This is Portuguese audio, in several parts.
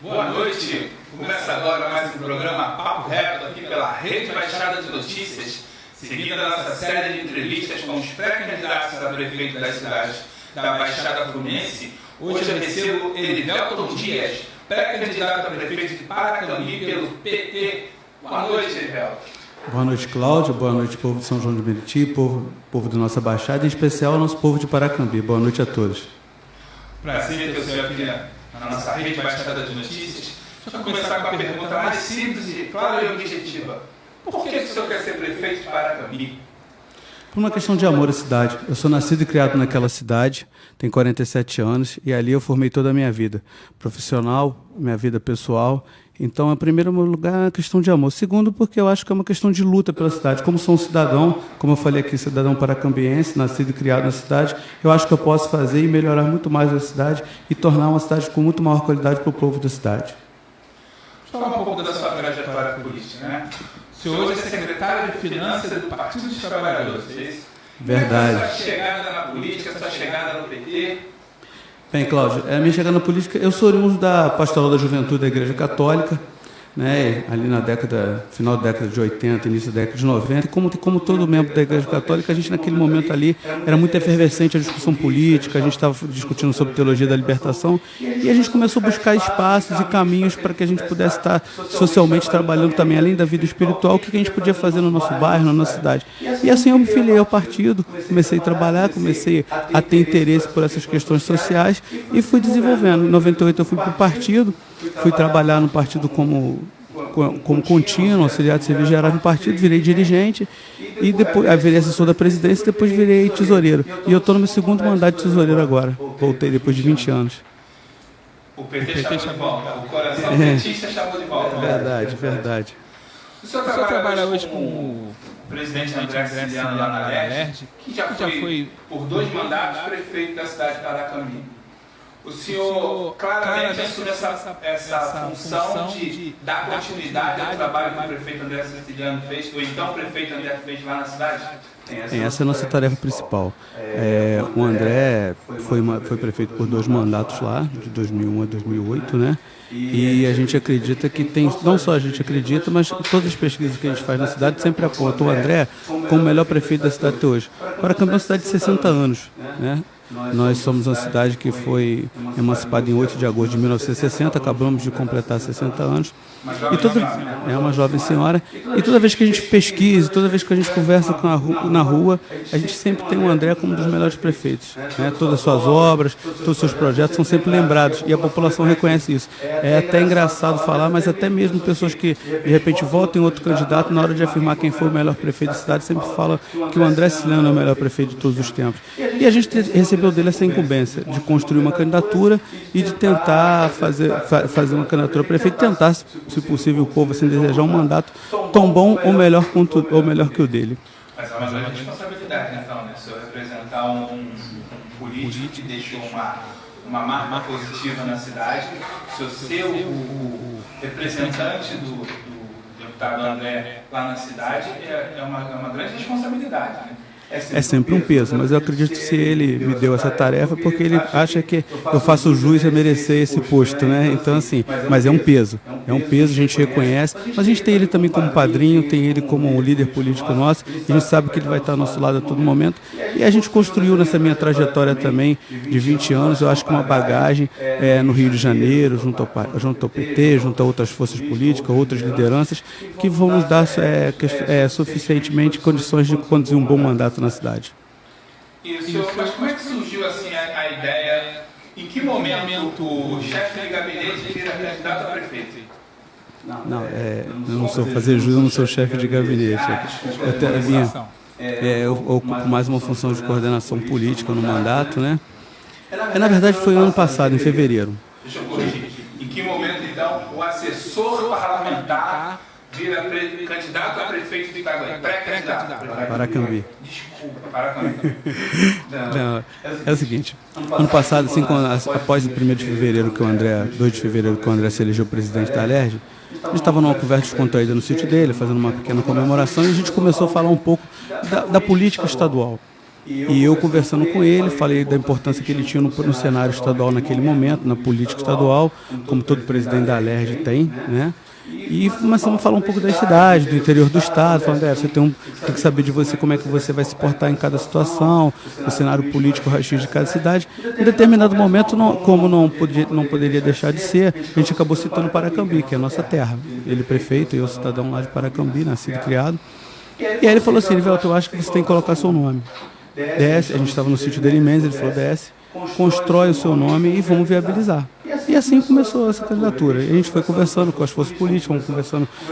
Boa noite! Começa agora mais um programa Papo Reto aqui pela Rede Baixada de Notícias, seguida da nossa série de entrevistas com os pré-candidatos a prefeito das cidades da Baixada Fluminense. Hoje eu recebo Erivelton Dias, pré-candidato a prefeito de Paracambi pelo PT. Boa noite, Erivelton. Boa noite, Cláudio. Boa noite, povo de São João de Meriti, povo da nossa Baixada, em especial o nosso povo de Paracambi. Boa noite a todos. Prazer ter o senhor aqui na nossa Rede Baixada de Notícias. Deixa eu começar com a pergunta mais simples e clara e objetiva. Por que o senhor quer ser prefeito de Paracambi? Por uma questão de amor à cidade. Eu sou nascido e criado naquela cidade, tenho 47 anos, e ali eu formei toda a minha vida profissional, minha vida pessoal. Então, em primeiro lugar, é uma questão de amor. Segundo, porque eu acho que é uma questão de luta pela cidade. Como sou um cidadão, como eu falei aqui, cidadão paracambiense, nascido e criado na cidade, eu acho que eu posso fazer e melhorar muito mais a cidade e tornar uma cidade com muito maior qualidade para o povo da cidade. Vamos falar um pouco da sua trajetória política, né? O senhor hoje é secretário de Finanças do Partido dos Trabalhadores, é isso? Verdade. Como é que foi a sua chegada na política, a sua chegada no PT? Bem, Cláudio, a minha chegada na política, eu sou oriundo da Pastoral da Juventude da Igreja Católica, né, ali na final da década de 80, início da década de 90, como todo membro da Igreja Católica, a gente naquele momento ali era muito efervescente a discussão política, a gente estava discutindo sobre teologia da libertação, e a gente começou a buscar espaços e caminhos para que a gente pudesse estar socialmente trabalhando também, além da vida espiritual, o que a gente podia fazer no nosso bairro, na nossa cidade. E assim eu me filiei ao partido, comecei a trabalhar, comecei a ter interesse por essas questões sociais e fui desenvolvendo. Em 98 eu fui para o partido, fui trabalhar no partido como contínuo, auxiliar de serviços gerais no partido, virei dirigente e depois virei assessor da presidência e depois virei tesoureiro. E eu estou no meu segundo mandato de tesoureiro agora. Voltei depois de 20 anos. O PT chamou de volta, o coração petista chamou de volta. Verdade, verdade. O senhor trabalha hoje com o presidente André Siciliano lá na LERJ, que já foi por 2 mandatos prefeito da cidade de Paracambi. O senhor claramente assume essa função de dar continuidade ao trabalho que o prefeito André Siciliano fez, ou então o prefeito André fez lá na cidade? Essa é a nossa tarefa principal. O André foi prefeito por 2 mandatos lá, de 2001 a 2008, né? E a gente acredita que tem, não só a gente acredita, mas todas as pesquisas que a gente faz na cidade sempre apontam o André como o melhor prefeito da cidade até hoje. Paracambi é uma cidade de 60 anos, né? Nós somos uma cidade que foi emancipada em 8 de agosto de 1960, acabamos de completar 60 anos. É uma jovem senhora. E toda vez que a gente pesquisa, toda vez que a gente conversa na rua, a gente sempre tem o André como um dos melhores prefeitos, né? Todas as suas obras, todos os seus projetos são sempre lembrados e a população reconhece isso. É até engraçado falar, mas até mesmo pessoas que de repente votam em outro candidato, na hora de afirmar quem foi o melhor prefeito da cidade, sempre falam que o André Siciliano é o melhor prefeito de todos os tempos. E a gente recebeu dele essa incumbência de construir uma candidatura e de tentar fazer uma candidatura a prefeito, tentar, se possível, o povo assim desejar um mandato tão bom ou melhor que o dele. Mas é uma grande responsabilidade, então, né? O senhor representar um político que deixou uma marca positiva na cidade, o senhor ser o representante do deputado André lá na cidade é uma grande responsabilidade, né? É sempre um peso, mas eu acredito que se ele me deu essa tarefa porque ele acha que eu faço jus a merecer esse posto, né? Então, assim, mas é um peso, a gente reconhece, mas a gente tem ele também como padrinho, tem ele como um líder político nosso, a gente sabe que ele vai estar ao nosso lado a todo momento, e a gente construiu nessa minha trajetória também de 20 anos, eu acho que uma bagagem no Rio de Janeiro, junto ao PT, junto a outras forças políticas, outras lideranças, que vão nos dar suficientemente condições de conduzir um bom mandato na cidade. Mas como é que surgiu assim a ideia? Em que momento o chefe de gabinete vira candidato a prefeito? Eu não sou fazer jus, eu não sou chefe de gabinete. Eu ocupo mais uma função de coordenação política no mandato, né? Na verdade foi ano passado, em fevereiro. Deixa eu corrigir. Em que momento então o assessor parlamentar vira candidato a prefeito de Itaguaí? Pré-candidato. Paracambi. Desculpa, Paracambi. Não, é o seguinte, ano passado, assim, após o 2 de fevereiro que o André se elegeu presidente da LERJ, a gente estava numa conversa descontraída no sítio dele, fazendo uma pequena comemoração, e a gente começou a falar um pouco da política estadual. E eu conversando com ele, falei da importância que ele tinha no cenário estadual naquele momento, na política estadual, como todo presidente da Alerj tem, né? E começamos a falar um pouco das cidades, do interior do estado, falando, você tem que saber de você como é que você vai se portar em cada situação, o cenário político raiz de cada cidade. Em determinado momento, como não poderia deixar de ser, a gente acabou citando Paracambi, que é a nossa terra. Ele prefeito, eu cidadão lá de Paracambi, nascido e criado. E aí ele falou assim, Erivelto, eu acho que você tem que colocar seu nome. Desce, a gente estava no sítio dele em Mendes, ele falou, desce, constrói o seu nome e vamos viabilizar. E assim começou essa candidatura. E a gente foi conversando com as forças políticas,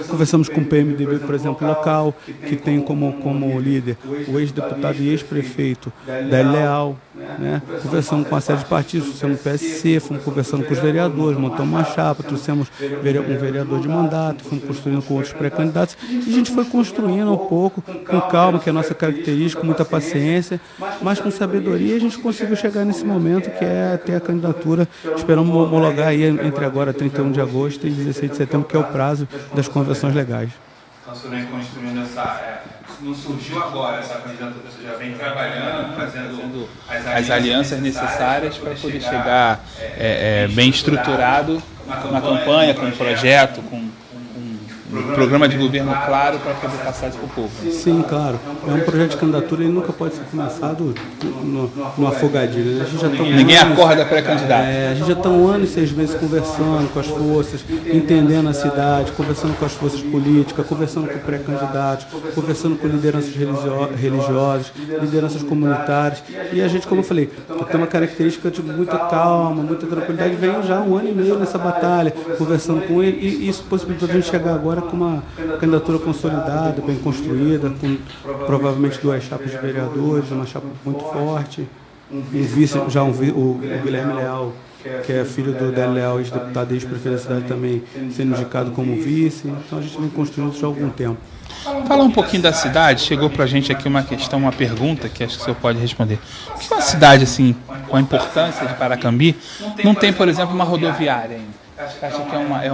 conversamos com o PMDB, por exemplo, local, que tem como líder o ex-deputado e ex-prefeito Délio Leal. Né? Conversamos com a sede de partidos, trouxemos o PSC, fomos conversando com os vereadores, montamos uma chapa, trouxemos um vereador de mandato, fomos construindo com outros pré-candidatos. E a gente foi construindo um pouco, com calma, que é a nossa característica, com muita paciência, mas com sabedoria a gente conseguiu chegar nesse momento que é ter a candidatura. Esperamos homologar aí entre agora 31 de agosto e 16 de setembro, que é o prazo das convenções legais. Então, você vem construindo não surgiu agora essa candidatura, você já vem trabalhando, fazendo as alianças necessárias para poder chegar bem estruturado na campanha, com um projeto, com um programa de governo claro para poder passar isso para o povo. Sim, claro. É um projeto de candidatura e nunca pode ser começado no afogadilho. Né? Ninguém acorda pré-candidato. A gente já está 1 ano e 6 meses conversando com as forças, entendendo a cidade, conversando com as forças políticas, conversando com pré-candidatos, conversando com lideranças religiosas, lideranças comunitárias. E a gente, como eu falei, tem uma característica de muita calma, muita tranquilidade. Vem já 1 ano e meio nessa batalha, conversando com ele, e isso possibilitou a gente chegar agora com uma candidatura consolidada, bem construída, com provavelmente 2 chapas de vereadores, uma chapa muito forte, o Guilherme Leal, que é filho do Délio Leal, ex-deputado e ex-prefeito da cidade, também sendo indicado como vice. Então a gente vem construindo isso já há algum tempo. Fala um pouquinho da cidade. Chegou para a gente aqui uma pergunta que acho que o senhor pode responder. O que é uma cidade assim, com a importância de Paracambi, não tem, por exemplo, uma rodoviária ainda? Você acha que é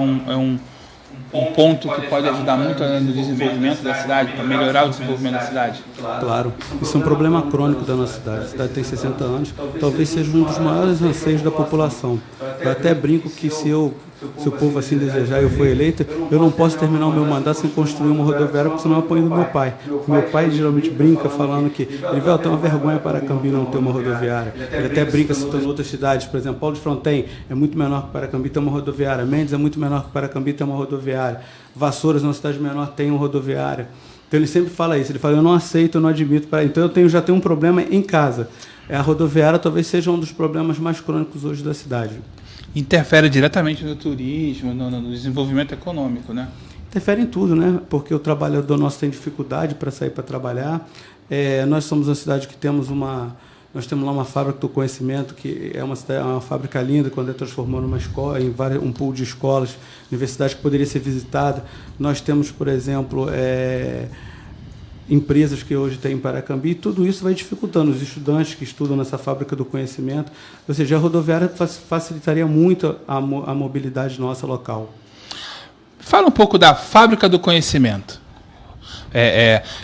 um ponto que pode ajudar muito no desenvolvimento da cidade, para melhorar o desenvolvimento da cidade? Claro, isso é um problema crônico da nossa cidade. A cidade tem 60 anos, talvez seja um dos maiores anseios da população. Eu até brinco que se o povo assim desejar e eu for eleito, eu não posso terminar o meu mandato sem construir uma rodoviária, porque senão eu apanho do meu pai. Meu pai geralmente brinca falando que ele vai ter uma vergonha para Paracambi não ter uma rodoviária. Ele até brinca citando outras cidades, por exemplo, Paulo de Fronten é muito menor que Paracambi, tem uma rodoviária. Mendes é muito menor que Paracambi, tem uma rodoviária. Vassouras, uma cidade menor, tem uma rodoviária. Então ele sempre fala isso, ele fala, eu não aceito, eu não admito. Então eu já tenho um problema em casa. A rodoviária talvez seja um dos problemas mais crônicos hoje da cidade. Interfere diretamente no turismo, no desenvolvimento econômico, né? Interfere em tudo, né? Porque o trabalhador nosso tem dificuldade para sair para trabalhar. Nós somos uma cidade que temos nós temos lá uma fábrica do conhecimento, que é uma fábrica linda, quando é transformou numa escola, em um pool de escolas, universidade que poderia ser visitada. Nós temos, por exemplo, empresas que hoje têm em Paracambi, e tudo isso vai dificultando os estudantes que estudam nessa fábrica do conhecimento. Ou seja, a rodoviária facilitaria muito a mobilidade nossa local. Fala um pouco da fábrica do conhecimento.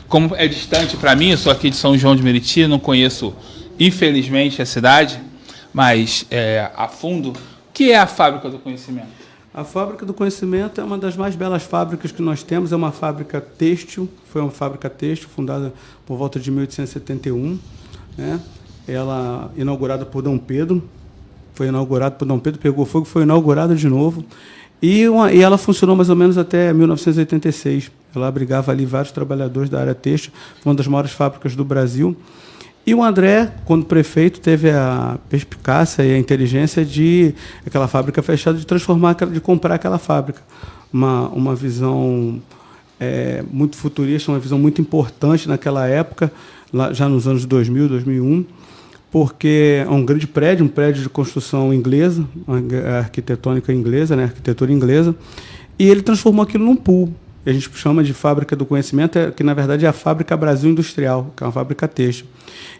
Como é distante para mim, eu sou aqui de São João de Meriti, não conheço, infelizmente, a cidade, mas a fundo, o que é a fábrica do conhecimento? A Fábrica do Conhecimento é uma das mais belas fábricas que nós temos, é uma fábrica têxtil, foi uma fábrica têxtil fundada por volta de 1871, né? Ela inaugurada por Dom Pedro, pegou fogo, foi inaugurada de novo, e ela funcionou mais ou menos até 1986, ela abrigava ali vários trabalhadores da área têxtil, foi uma das maiores fábricas do Brasil. E o André, quando prefeito, teve a perspicácia e a inteligência de aquela fábrica fechada, de comprar aquela fábrica. Uma visão muito futurista, uma visão muito importante naquela época, lá, já nos anos 2000, 2001, porque é um grande prédio, um prédio de construção inglesa, arquitetônica inglesa, né, arquitetura inglesa, e ele transformou aquilo num pool. A gente chama de Fábrica do Conhecimento, que na verdade é a Fábrica Brasil Industrial, que é uma fábrica têxtil.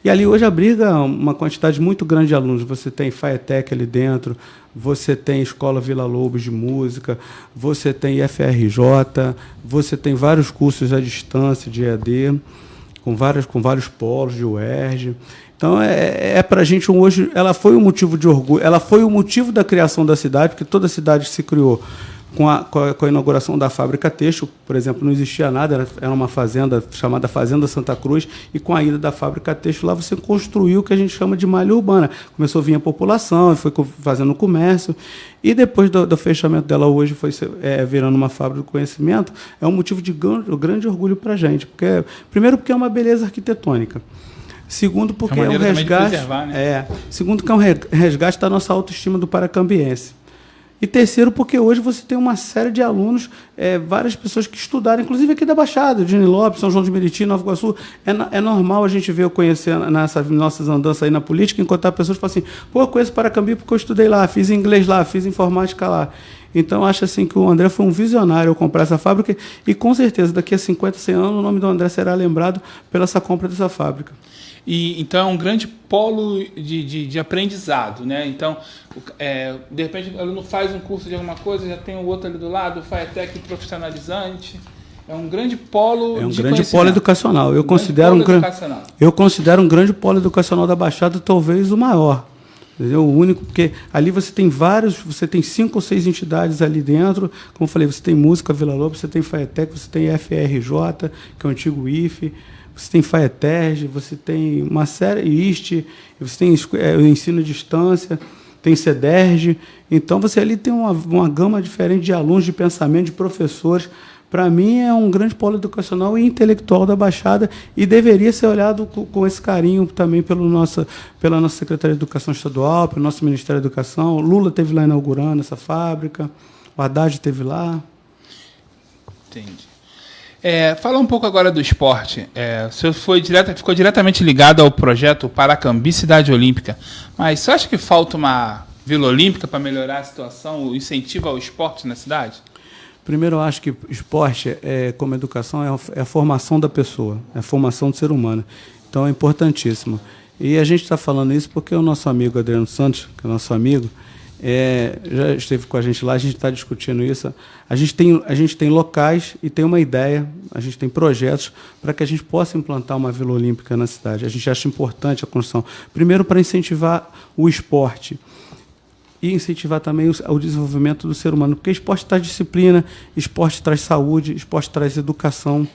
E ali hoje abriga uma quantidade muito grande de alunos. Você tem FAETEC ali dentro, você tem Escola Vila Lobos de Música, você tem IFRJ, você tem vários cursos à distância de EAD. com vários polos de UERJ. Então, para a gente hoje, ela foi um motivo de orgulho, ela foi o motivo da criação da cidade, porque toda a cidade se criou com a inauguração da fábrica têxtil, por exemplo, não existia nada, era uma fazenda chamada Fazenda Santa Cruz, e com a ida da fábrica têxtil, lá você construiu o que a gente chama de malha urbana. Começou a vir a população, foi fazendo comércio, e depois do fechamento dela hoje, foi virando uma fábrica de conhecimento, é um motivo de grande orgulho para a gente, primeiro porque é uma beleza arquitetônica. Segundo, porque é um resgate. Né? Segundo, que é um resgate da nossa autoestima do paracambiense. E terceiro, porque hoje você tem uma série de alunos, várias pessoas que estudaram, inclusive aqui da Baixada, de Nilópolis, São João de Meriti, Nova Iguaçu. É normal a gente ver, eu conhecer nessas nossas andanças aí na política, encontrar pessoas que falam assim, eu conheço Paracambi porque eu estudei lá, fiz inglês lá, fiz informática lá. Então, acho assim que o André foi um visionário ao comprar essa fábrica e, com certeza, daqui a 50, 100 anos, o nome do André será lembrado pela essa compra dessa fábrica. Então, é um grande polo de aprendizado, né? Então, de repente, o aluno faz um curso de alguma coisa, já tem o outro ali do lado, o FAETEC profissionalizante. É um grande polo de conhecimento. Grande polo educacional. Eu considero um grande polo educacional da Baixada, talvez o maior. Entendeu? O único, porque ali você tem 5 ou 6 entidades ali dentro. Como eu falei, você tem Música Vila Lobos, você tem FAETEC, você tem FRJ, que é o antigo IFE. Você tem FAETERJ, você tem uma série, IST, você tem o ensino à distância, tem CEDERJ. Então, você ali tem uma gama diferente de alunos, de pensamento, de professores. Para mim, é um grande polo educacional e intelectual da Baixada e deveria ser olhado com esse carinho também pela nossa Secretaria de Educação Estadual, pelo nosso Ministério da Educação. O Lula esteve lá inaugurando essa fábrica, o Haddad esteve lá. Entendi. Fala um pouco agora do esporte. O senhor ficou diretamente ligado ao projeto Paracambi Cidade Olímpica, mas você acha que falta uma Vila Olímpica para melhorar a situação, o incentivo ao esporte na cidade? Primeiro, eu acho que esporte, como educação, é a formação da pessoa, é a formação do ser humano. Então, é importantíssimo. E a gente está falando isso porque o nosso amigo Adriano Santos, que é nosso amigo, já esteve com a gente lá, a gente está discutindo isso. A gente tem locais e tem uma ideia, a gente tem projetos para que a gente possa implantar uma Vila Olímpica na cidade. A gente acha importante a construção. Primeiro, para incentivar o esporte e incentivar também o desenvolvimento do ser humano, porque esporte traz disciplina, esporte traz saúde, esporte traz educação.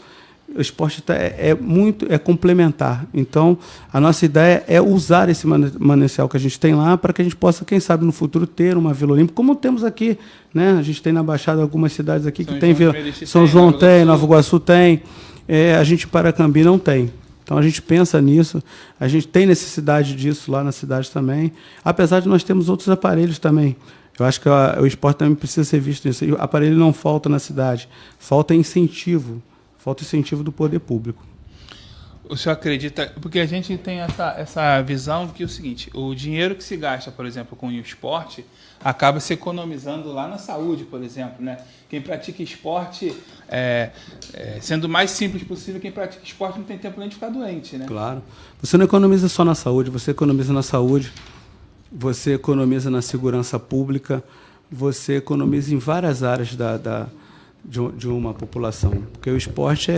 O esporte é complementar. Então, a nossa ideia é usar esse manancial que a gente tem lá para que a gente possa, quem sabe, no futuro ter uma Vila Olímpica, como temos aqui, né? A gente tem na Baixada algumas cidades aqui que tem Vila. São João tem, Nova Iguaçu tem, a gente em Paracambi não tem. Então, a gente pensa nisso, a gente tem necessidade disso lá na cidade também, apesar de nós termos outros aparelhos também. Eu acho que o esporte também precisa ser visto nisso. O aparelho não falta na cidade, falta incentivo. Falta incentivo do poder público. O senhor acredita... Porque a gente tem essa visão que é o seguinte, o dinheiro que se gasta, por exemplo, com o esporte, acaba se economizando lá na saúde, por exemplo, né? Quem pratica esporte, sendo o mais simples possível, quem pratica esporte não tem tempo nem de ficar doente, né? Claro. Você não economiza só na saúde, você economiza na saúde, você economiza na segurança pública, você economiza em várias áreas de uma população. Porque o esporte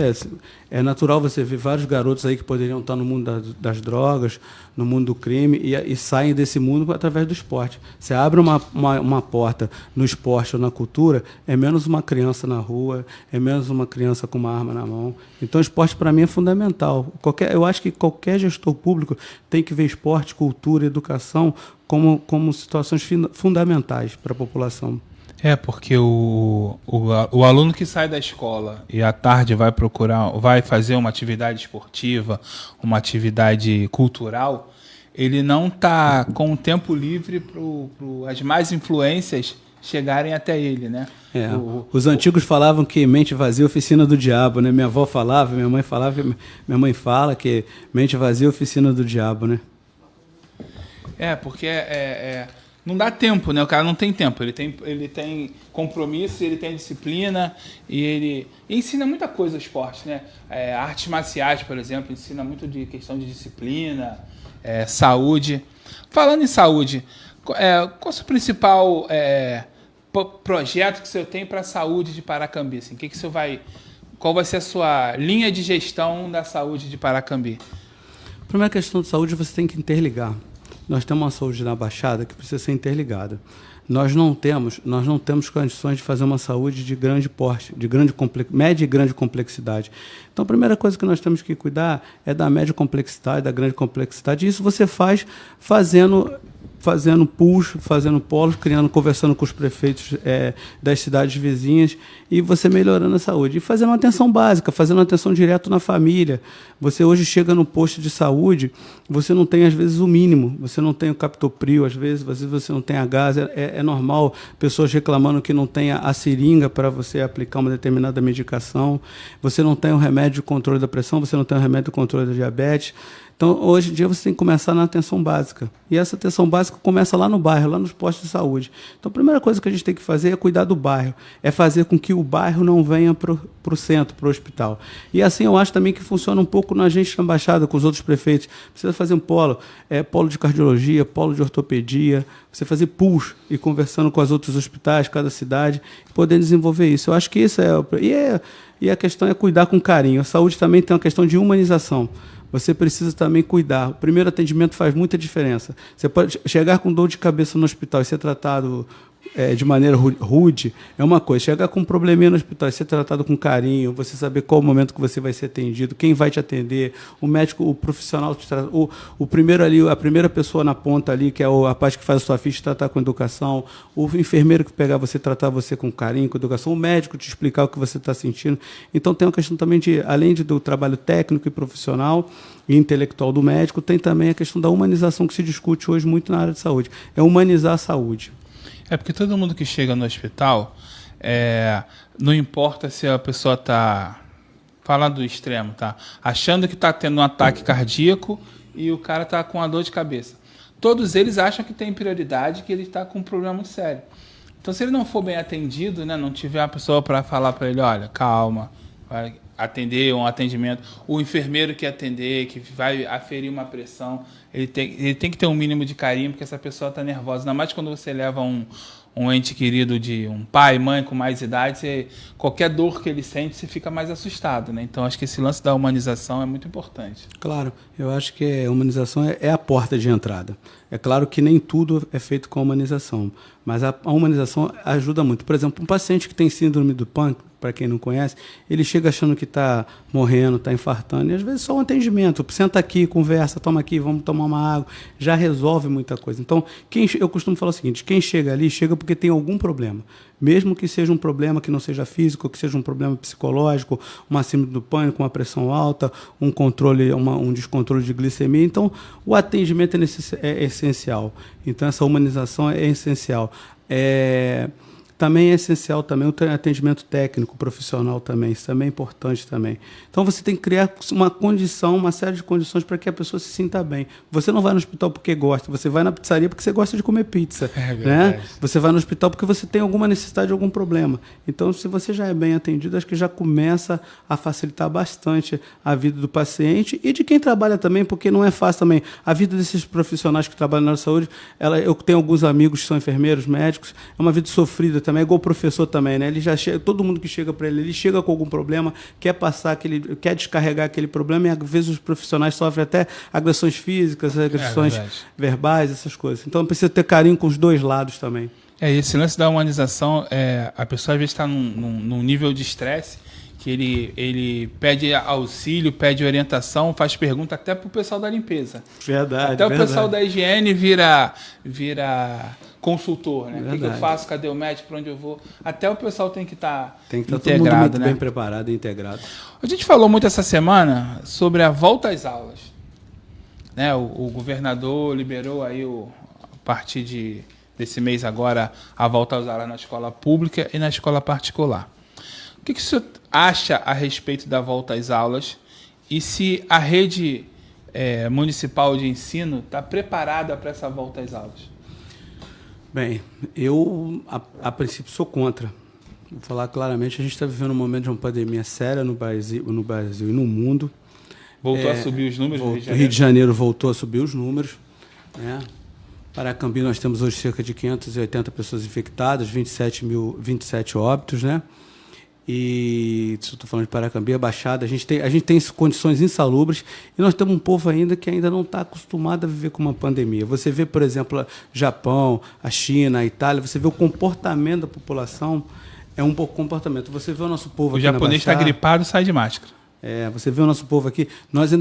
é natural você ver vários garotos aí que poderiam estar no mundo das drogas, no mundo do crime, e saem desse mundo através do esporte. Você abre uma porta no esporte ou na cultura, é menos uma criança na rua, é menos uma criança com uma arma na mão. Então, o esporte, para mim, é fundamental. Eu acho que qualquer gestor público tem que ver esporte, cultura, educação como situações fundamentais para a população. Porque o aluno que sai da escola e à tarde vai fazer uma atividade esportiva, uma atividade cultural, ele não está com o tempo livre para as más influências chegarem até ele, né? Os antigos falavam que mente vazia é oficina do diabo, né? Minha avó falava, minha mãe falava, minha mãe fala que mente vazia é oficina do diabo, né? Porque não dá tempo, né? O cara não tem tempo. Ele tem compromisso, ele tem disciplina e ele ensina muita coisa o esporte, né? Artes marciais, por exemplo, ensina muito de questão de disciplina, saúde. Falando em saúde, qual é o seu principal projeto que o senhor tem para a saúde de Paracambi? Assim? O que o senhor vai qual vai ser a sua linha de gestão da saúde de Paracambi? A primeira questão de saúde você tem que interligar. Nós temos uma saúde na Baixada que precisa ser interligada. Nós não temos condições de fazer uma saúde de grande porte, média e grande complexidade. Então, a primeira coisa que nós temos que cuidar é da média complexidade, da grande complexidade. E isso você faz fazendo pools, fazendo polos, conversando com os prefeitos das cidades vizinhas e você melhorando a saúde. E fazendo uma atenção básica, fazendo uma atenção direto na família. Você hoje chega no posto de saúde, você não tem, às vezes, o mínimo. Você não tem o captopril, às vezes você não tem a gás. É normal pessoas reclamando que não tem a seringa para você aplicar uma determinada medicação. Você não tem o remédio de controle da pressão, você não tem o remédio de controle da diabetes. Então, hoje em dia, você tem que começar na atenção básica. E essa atenção básica começa lá no bairro, lá nos postos de saúde. Então, a primeira coisa que a gente tem que fazer é cuidar do bairro. É fazer com que o bairro não venha para o centro, para o hospital. E assim, eu acho também que funciona um pouco na gente na Baixada, com os outros prefeitos. Precisa fazer um polo de cardiologia, polo de ortopedia, você fazer pools e conversando com os outros hospitais, cada cidade, poder desenvolver isso. Eu acho que isso E a questão é cuidar com carinho. A saúde também tem uma questão de humanização. Você precisa também cuidar. O primeiro atendimento faz muita diferença. Você pode chegar com dor de cabeça no hospital e ser tratado de maneira rude, é uma coisa. Chegar com um probleminha no hospital e ser tratado com carinho, você saber qual o momento que você vai ser atendido, quem vai te atender, o médico, o profissional, o primeiro ali, a primeira pessoa na ponta ali, que é a parte que faz a sua ficha, tratar com educação, o enfermeiro que pegar você, tratar você com carinho, com educação, o médico te explicar o que você está sentindo. Então tem uma questão também além do trabalho técnico e profissional e intelectual do médico, tem também a questão da humanização que se discute hoje muito na área de saúde. É humanizar a saúde. É porque todo mundo que chega no hospital, não importa se a pessoa está, falando do extremo, tá achando que está tendo um ataque cardíaco e o cara está com uma dor de cabeça. Todos eles acham que tem prioridade, que ele está com um problema muito sério. Então, se ele não for bem atendido, né, não tiver uma pessoa para falar para ele, olha, calma, vai atender um atendimento, o enfermeiro que atender, que vai aferir uma pressão, ele tem que ter um mínimo de carinho, porque essa pessoa está nervosa. Ainda mais quando você leva um ente querido de um pai, mãe com mais idade, qualquer dor que ele sente, você fica mais assustado, né? Então, acho que esse lance da humanização é muito importante. Claro, eu acho que a humanização é a porta de entrada. É claro que nem tudo é feito com a humanização, mas a humanização ajuda muito. Por exemplo, um paciente que tem síndrome do pâncreas, para quem não conhece, ele chega achando que está morrendo, está infartando, e às vezes só um atendimento. Senta aqui, conversa, toma aqui, vamos tomar uma água, já resolve muita coisa. Então, eu costumo falar o seguinte, quem chega ali, chega porque tem algum problema. Mesmo que seja um problema que não seja físico, que seja um problema psicológico, uma síndrome do pânico, uma pressão alta, um descontrole de glicemia. Então, o atendimento é essencial. Então, essa humanização é essencial. Também é essencial também o atendimento técnico, profissional também, isso também é importante também. Então você tem que criar uma série de condições para que a pessoa se sinta bem. Você não vai no hospital porque gosta, você vai na pizzaria porque você gosta de comer pizza. Né? Você vai no hospital porque você tem alguma necessidade, algum problema. Então, se você já é bem atendido, acho que já começa a facilitar bastante a vida do paciente e de quem trabalha também, porque não é fácil também. A vida desses profissionais que trabalham na saúde, eu tenho alguns amigos que são enfermeiros, médicos, é uma vida sofrida também, é igual o professor também, né? Ele já todo mundo que chega para ele chega com algum problema, quer descarregar aquele problema e às vezes os profissionais sofrem até agressões físicas, agressões verbais, essas coisas. Então precisa ter carinho com os dois lados também. Esse lance da humanização, a pessoa às vezes está num nível de estresse que ele pede auxílio, pede orientação, faz pergunta até pro pessoal da limpeza. Verdade. Até o pessoal da higiene vira consultor, né? O que eu faço? Cadê o médico? Para onde eu vou? Até o pessoal tem que estar integrado, todo mundo muito, né? Bem preparado e integrado. A gente falou muito essa semana sobre a volta às aulas, né? O governador liberou aí a partir desse mês agora a volta às aulas na escola pública e na escola particular. O que o senhor acha a respeito da volta às aulas e se a rede municipal de ensino está preparada para essa volta às aulas? Bem, eu, a princípio, sou contra. Vou falar claramente, a gente está vivendo um momento de uma pandemia séria no Brasil e no mundo. Voltou a subir os números no Rio de Janeiro? O Rio de Janeiro voltou a subir os números. Né? Paracambi, nós temos hoje cerca de 580 pessoas infectadas, 27 óbitos, né? e se eu estou falando de Paracambi, a Baixada, a gente tem condições insalubres e nós temos um povo ainda que ainda não está acostumado a viver com uma pandemia. Você vê, por exemplo, Japão, a China, a Itália, você vê o comportamento da população, é um pouco comportamento. Você vê o nosso povo aqui na Baixada... O japonês está gripado, sai de máscara. Você vê o nosso povo aqui, nós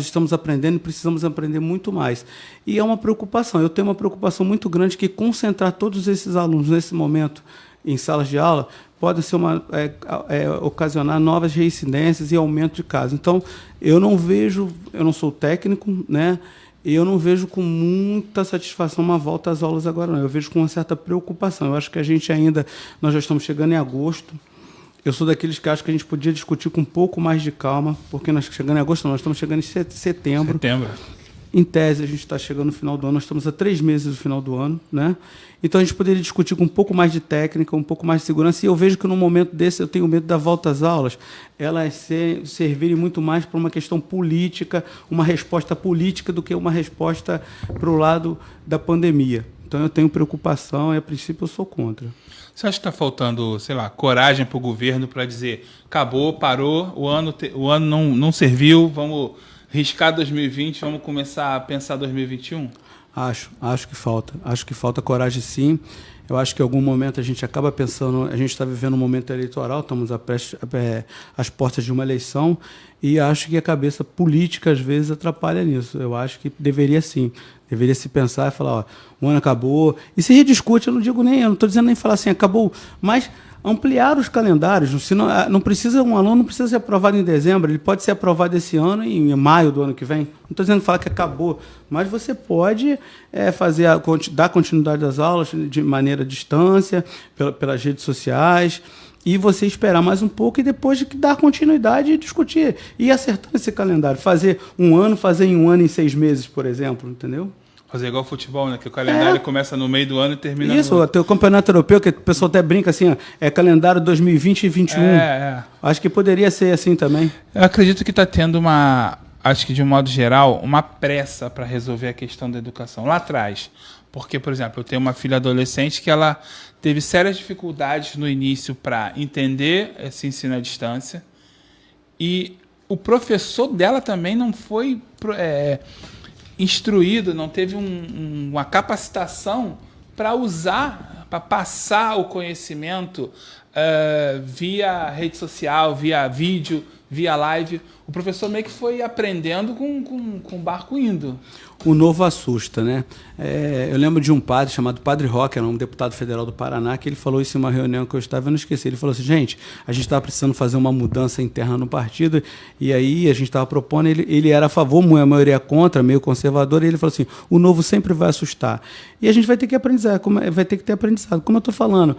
estamos aprendendo e precisamos aprender muito mais. E é uma preocupação, eu tenho uma preocupação muito grande que concentrar todos esses alunos nesse momento em salas de aula pode ser ocasionar novas reincidências e aumento de casos. Então, eu não sou técnico, né? E eu não vejo com muita satisfação uma volta às aulas agora, não. Eu vejo com uma certa preocupação. Eu acho que nós já estamos chegando em agosto. Eu sou daqueles que acham que a gente podia discutir com um pouco mais de calma, porque nós chegando em agosto, nós estamos chegando em setembro. Em tese, a gente está chegando no final do ano, nós estamos a 3 meses do final do ano, né? Então, a gente poderia discutir com um pouco mais de técnica, um pouco mais de segurança, e eu vejo que, num momento desse, eu tenho medo da volta às aulas, elas servirem muito mais para uma questão política, uma resposta política, do que uma resposta para o lado da pandemia. Então, eu tenho preocupação e, a princípio, eu sou contra. Você acha que está faltando, sei lá, coragem para o governo para dizer acabou, parou, o ano não serviu, vamos riscar 2020, vamos começar a pensar 2021? Acho que falta. Acho que falta coragem, sim. Eu acho que em algum momento a gente acaba pensando... A gente está vivendo um momento eleitoral, estamos às portas de uma eleição, e acho que a cabeça política, às vezes, atrapalha nisso. Eu acho que deveria, sim. Deveria se pensar e falar, o ano acabou. E se rediscute, eu não estou dizendo nem falar assim, acabou, mas ampliar os calendários. Não precisa, um aluno não precisa ser aprovado em dezembro, ele pode ser aprovado esse ano e em maio do ano que vem. Não estou dizendo falar que acabou, mas você pode dar continuidade às aulas de maneira à distância, pelas redes sociais, e você esperar mais um pouco e depois dar continuidade e discutir. E acertando esse calendário. Fazer em um ano em 6 meses, por exemplo, entendeu? Fazer igual futebol, né? Que o calendário começa no meio do ano e termina Isso, até o campeonato europeu, que o pessoal até brinca assim, calendário 2020 e 2021. Acho que poderia ser assim também. Eu acredito que está tendo acho que de um modo geral, uma pressa para resolver a questão da educação. Lá atrás, porque, por exemplo, eu tenho uma filha adolescente que ela teve sérias dificuldades no início para entender esse ensino à distância, e o professor dela também não foi instruído, não teve uma capacitação para usar, para passar o conhecimento via rede social, via vídeo, via live. O professor meio que foi aprendendo com o barco indo. O novo assusta, né? Eu lembro de um padre chamado Padre Roque, era um deputado federal do Paraná, que ele falou isso em uma reunião que eu estava, eu não esqueci. Ele falou assim, gente, a gente estava precisando fazer uma mudança interna no partido, e aí a gente estava propondo, ele era a favor, a maioria contra, meio conservador, e ele falou assim, o novo sempre vai assustar. E a gente vai ter que aprender, vai ter que ter aprendizado. Como eu estou falando,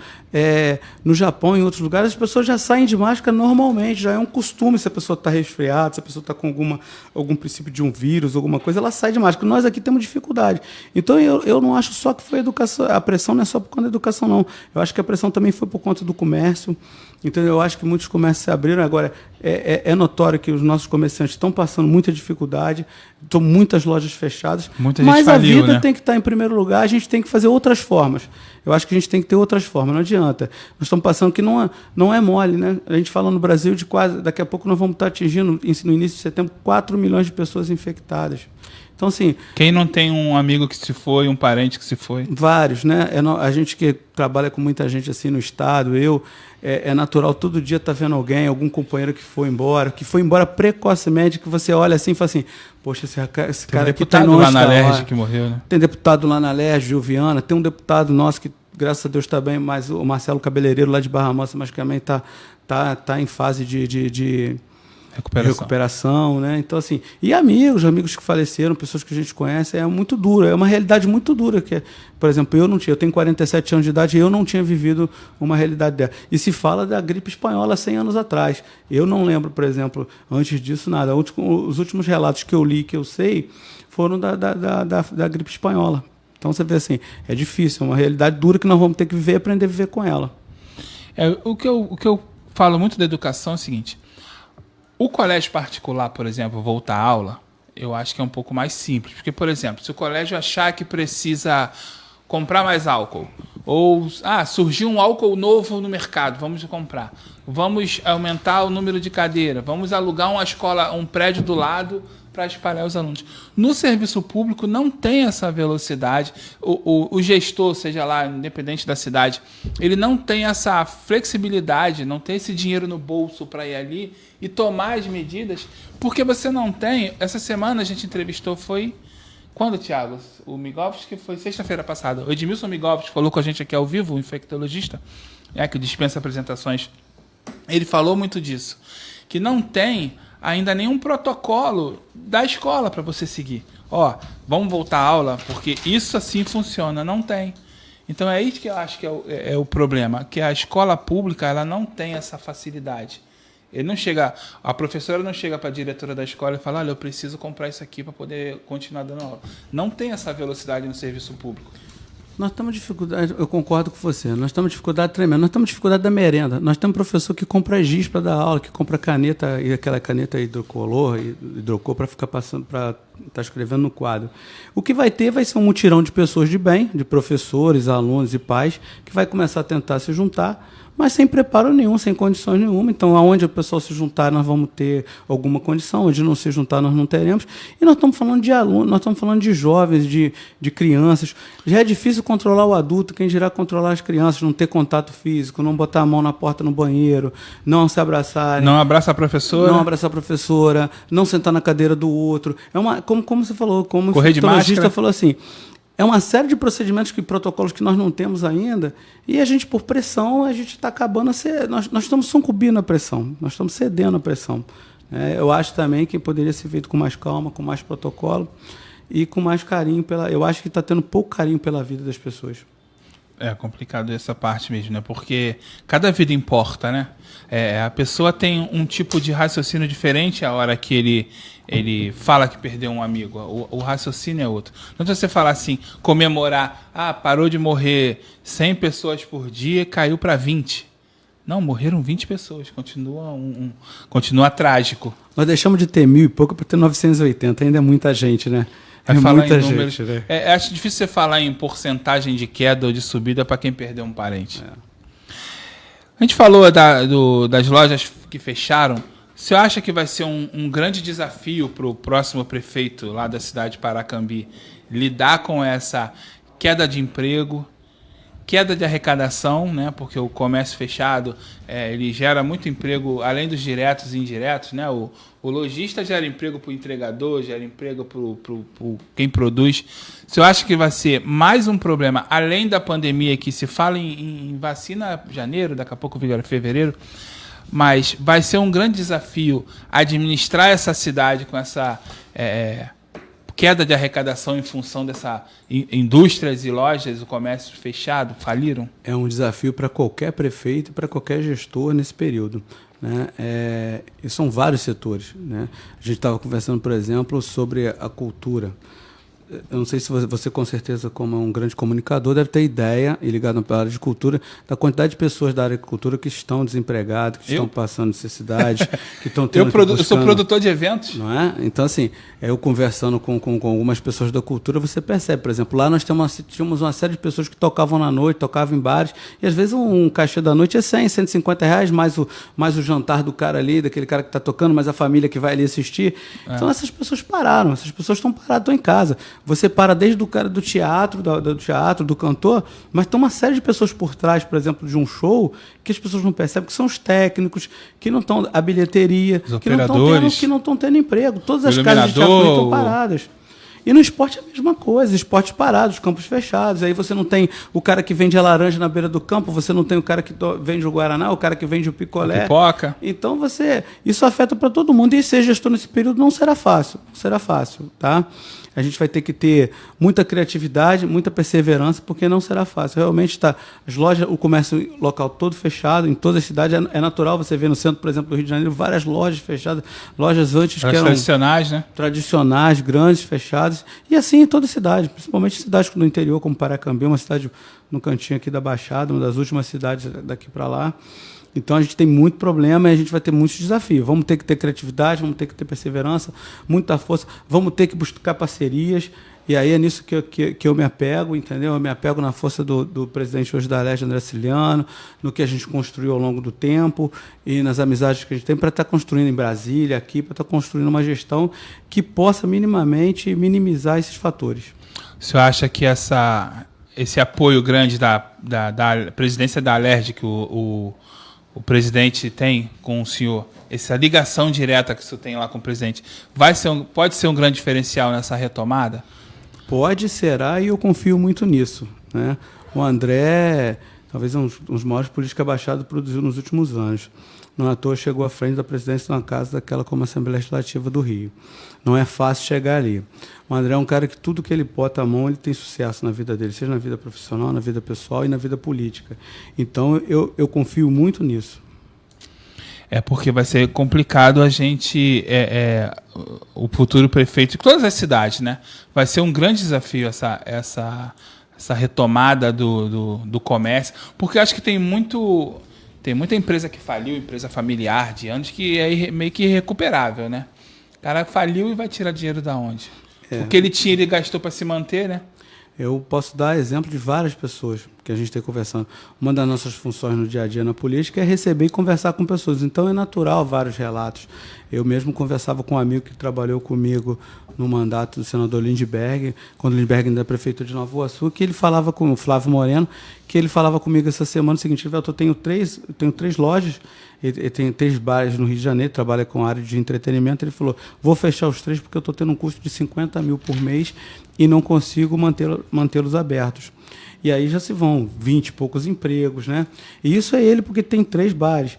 no Japão e em outros lugares, as pessoas já saem de máscara normalmente, já é um costume, se a pessoa está resfriada, se a pessoa está com algum princípio de um vírus, alguma coisa, ela sai de máscara. Nós aqui temos dificuldade. Então, eu não acho só que foi a educação, a pressão não é só por conta da educação, não. Eu acho que a pressão também foi por conta do comércio. Então, eu acho que muitos comércios se abriram. Agora, é notório que os nossos comerciantes estão passando muita dificuldade, estão muitas lojas fechadas, mas a vida tem que estar em primeiro lugar, a gente tem que fazer outras formas. Eu acho que a gente tem que ter outras formas, não adianta. Nós estamos passando que não é mole, né? A gente fala no Brasil de quase, daqui a pouco nós vamos estar atingindo, no início de setembro, 4 milhões de pessoas infectadas. Então, assim... Quem não tem um amigo que se foi, um parente que se foi? Vários, né? A gente que trabalha com muita gente assim no estado, é natural todo dia estar vendo algum companheiro que foi embora precocemente, que você olha assim e fala assim, poxa, esse cara aqui está lá na Lerge que morreu, né? Tem deputado lá na Lerge, Gilviana, tem um deputado nosso que, graças a Deus, está bem, mas o Marcelo Cabeleireiro lá de Barra Mansa, mas também está em fase de recuperação, né? Então, assim, e amigos que faleceram, pessoas que a gente conhece, é muito duro, é uma realidade muito dura, que, por exemplo, eu tenho 47 anos de idade e eu não tinha vivido uma realidade dela. E se fala da gripe espanhola 100 anos atrás. Eu não lembro, por exemplo, antes disso, nada. Os últimos relatos que eu li, que eu sei, foram da gripe espanhola. Então, você vê assim, é difícil, é uma realidade dura que nós vamos ter que viver e aprender a viver com ela. O que eu falo muito da educação é o seguinte: o colégio particular, por exemplo, voltar à aula, eu acho que é um pouco mais simples. Porque, por exemplo, se o colégio achar que precisa comprar mais álcool, ou surgiu um álcool novo no mercado, vamos comprar. vamos aumentar o número de cadeiras, vamos alugar uma escola, um prédio do lado para espalhar os alunos. No serviço público não tem essa velocidade. O gestor, seja lá, independente da cidade, ele não tem essa flexibilidade, não tem esse dinheiro no bolso para ir ali e tomar as medidas, porque você não tem... Essa semana a gente entrevistou, foi... Quando, Thiago? O Migovski, foi sexta-feira passada. O Edmilson Migovski falou com a gente aqui ao vivo, o infectologista, que dispensa apresentações. Ele falou muito disso, que não tem ainda nenhum protocolo da escola para você seguir. Vamos voltar à aula, porque isso assim funciona. Não tem. Então é isso que eu acho que é o problema, que a escola pública ela não tem essa facilidade. A professora não chega para a diretora da escola e fala, olha, eu preciso comprar isso aqui para poder continuar dando aula. Não tem essa velocidade no serviço público. Nós temos dificuldade, eu concordo com você, nós temos dificuldade tremenda, nós temos dificuldade da merenda, nós temos professor que compra giz para dar aula, que compra caneta, e aquela caneta hidrocor para ficar passando, para estar escrevendo no quadro. O que vai ser um mutirão de pessoas de bem, de professores, alunos e pais, que vai começar a tentar se juntar, mas sem preparo nenhum, sem condições nenhuma. Então, aonde o pessoal se juntar, nós vamos ter alguma condição, onde não se juntar, nós não teremos. E nós estamos falando de alunos, nós estamos falando de jovens, de crianças. Já é difícil controlar o adulto, quem dirá controlar as crianças, não ter contato físico, não botar a mão na porta no banheiro, não se abraçarem. Não abraçar a professora. Não abraçar a professora, não sentar na cadeira do outro. Como você falou, como correr o infectologista de falou assim, é uma série de procedimentos e protocolos que nós não temos ainda, e a gente, por pressão, a gente está acabando nós estamos sucumbindo à pressão, nós estamos cedendo à pressão. Eu acho também que poderia ser feito com mais calma, com mais protocolo e com mais carinho. Eu acho que está tendo pouco carinho pela vida das pessoas. É complicado essa parte mesmo, né? Porque cada vida importa, né? A pessoa tem um tipo de raciocínio diferente a hora que ele fala que perdeu um amigo. O raciocínio é outro. Não adianta você falar assim, comemorar, parou de morrer 100 pessoas por dia, caiu para 20. Não, morreram 20 pessoas. Continua trágico. Nós deixamos de ter 1.000 e pouco para ter 980. Ainda é muita gente, né? Muita gente, né? Acho difícil você falar em porcentagem de queda ou de subida para quem perdeu um parente. A gente falou das lojas que fecharam. Você acha que vai ser um grande desafio para o próximo prefeito lá da cidade de Paracambi lidar com essa queda de emprego, queda de arrecadação, né? Porque o comércio fechado ele gera muito emprego, além dos diretos e indiretos, né? O lojista gera emprego para o entregador, gera emprego para quem produz. Você acha que vai ser mais um problema, além da pandemia, que se fala em vacina em janeiro, daqui a pouco fevereiro, mas vai ser um grande desafio administrar essa cidade com essa queda de arrecadação em função dessa indústrias e lojas, o comércio fechado, faliram? É um desafio para qualquer prefeito e para qualquer gestor nesse período. Né? E são vários setores. Né? A gente estava conversando, por exemplo, sobre a cultura. Eu não sei se você, com certeza, como um grande comunicador, deve ter ideia, e ligado na área de cultura, da quantidade de pessoas da área de cultura que estão desempregadas, que estão passando necessidade, que estão tendo eu sou produtor de eventos. Não é? Então, assim, eu conversando com algumas pessoas da cultura, você percebe, por exemplo, lá nós tínhamos uma série de pessoas que tocavam na noite, tocavam em bares, e às vezes um cachê da noite é 100, 150 reais, mais o jantar do cara ali, daquele cara que está tocando, mais a família que vai ali assistir. Então, essas pessoas pararam, essas pessoas estão paradas, estão em casa. Você para desde o cara do teatro, do cantor, mas tem uma série de pessoas por trás, por exemplo, de um show, que as pessoas não percebem, que são os técnicos, que não estão, a bilheteria, que não estão tendo emprego. Todas as casas de teatro estão paradas. E no esporte é a mesma coisa, esportes parados, campos fechados. Aí você não tem o cara que vende a laranja na beira do campo, você não tem o cara que vende o guaraná, o cara que vende o picolé. A pipoca. Então isso afeta para todo mundo. E ser gestor nesse período não será fácil. Não será fácil, tá? A gente vai ter que ter muita criatividade, muita perseverança, porque não será fácil. Realmente as lojas, o comércio local todo fechado, em todas as cidades. É natural você ver no centro, por exemplo, do Rio de Janeiro, várias lojas fechadas, lojas antes que eram tradicionais, né? Tradicionais, grandes, fechadas. E assim em toda cidade, principalmente cidades do interior, como Paracambi, uma cidade no cantinho aqui da Baixada, uma das últimas cidades daqui para lá. Então a gente tem muito problema e a gente vai ter muitos desafios. Vamos ter que ter criatividade, vamos ter que ter perseverança, muita força, vamos ter que buscar parcerias. E aí é nisso que eu me apego, entendeu? Eu me apego na força do presidente hoje da Alerj, André Ciliano, no que a gente construiu ao longo do tempo e nas amizades que a gente tem para estar construindo em Brasília, aqui, para estar construindo uma gestão que possa minimamente minimizar esses fatores. O senhor acha que esse apoio grande da presidência da Alerj, que o presidente tem com o senhor, essa ligação direta que o senhor tem lá com o presidente, pode ser um grande diferencial nessa retomada? Pode, será, e eu confio muito nisso, né? O André, talvez um dos maiores políticos que a Baixada produziu nos últimos anos. Não à toa chegou à frente da presidência de uma casa daquela como a Assembleia Legislativa do Rio. Não é fácil chegar ali. O André é um cara que tudo que ele bota a mão, ele tem sucesso na vida dele, seja na vida profissional, na vida pessoal e na vida política. Então, eu confio muito nisso. É porque vai ser complicado a gente... o futuro prefeito de todas as cidades, né? Vai ser um grande desafio essa retomada do comércio, porque acho que tem muita empresa que faliu, empresa familiar de anos, que é meio que irrecuperável, né? O cara faliu e vai tirar dinheiro da onde? O que ele tinha, ele gastou para se manter, né? Eu posso dar exemplo de várias pessoas que a gente tem conversando. Uma das nossas funções no dia a dia na política é receber e conversar com pessoas. Então é natural vários relatos. Eu mesmo conversava com um amigo que trabalhou comigo no mandato do senador Lindbergh, quando o Lindbergh ainda era prefeito de Nova Iguaçu, que ele falava com o Flávio Moreno, que ele falava comigo essa semana o seguinte: eu tenho três lojas, ele tem 3 bares no Rio de Janeiro, trabalha com área de entretenimento. Ele falou: vou fechar os 3 porque eu estou tendo um custo de 50 mil por mês e não consigo mantê-los abertos. E aí já se vão 20 e poucos empregos, né? E isso é ele porque tem 3 bares.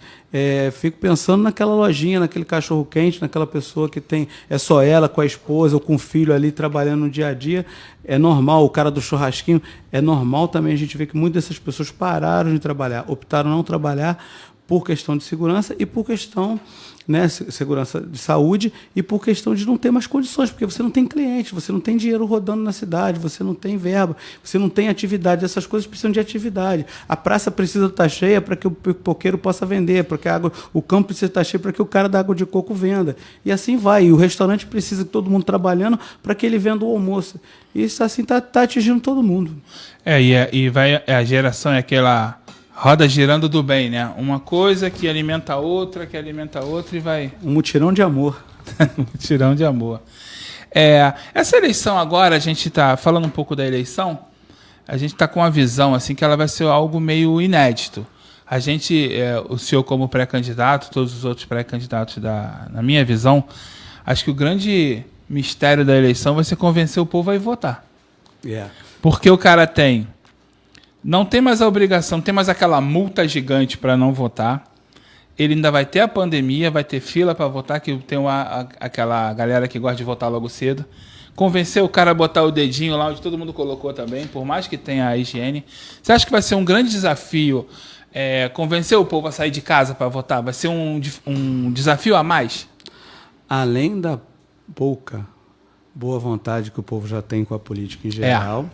Fico pensando naquela lojinha, naquele cachorro-quente, naquela pessoa que é só ela com a esposa ou com o filho ali trabalhando no dia a dia. É normal, o cara do churrasquinho, é normal também a gente ver que muitas dessas pessoas pararam de trabalhar, optaram não trabalhar por questão de segurança e por questão, né, segurança de saúde, e por questão de não ter mais condições, porque você não tem cliente, você não tem dinheiro rodando na cidade, você não tem verba, você não tem atividade. Essas coisas precisam de atividade. A praça precisa estar cheia para que o pipoqueiro possa vender, para que o campo precisa estar cheio para que o cara da água de coco venda. E assim vai. E o restaurante precisa de todo mundo trabalhando para que ele venda o almoço. E isso assim está atingindo todo mundo. A geração é aquela roda girando do bem, né? Uma coisa que alimenta a outra, e vai... Um mutirão de amor. Um mutirão de amor. Essa eleição agora, a gente está falando um pouco da eleição, a gente está com uma visão assim que ela vai ser algo meio inédito. A gente, o senhor como pré-candidato, todos os outros pré-candidatos, na minha visão, acho que o grande mistério da eleição vai ser convencer o povo a ir votar. Porque o cara não tem mais a obrigação, não tem mais aquela multa gigante para não votar. Ele ainda vai ter a pandemia, vai ter fila para votar, que tem aquela galera que gosta de votar logo cedo. Convencer o cara a botar o dedinho lá onde todo mundo colocou também, por mais que tenha a higiene. Você acha que vai ser um grande desafio convencer o povo a sair de casa para votar? Vai ser um desafio a mais? Além da pouca boa vontade que o povo já tem com a política em geral...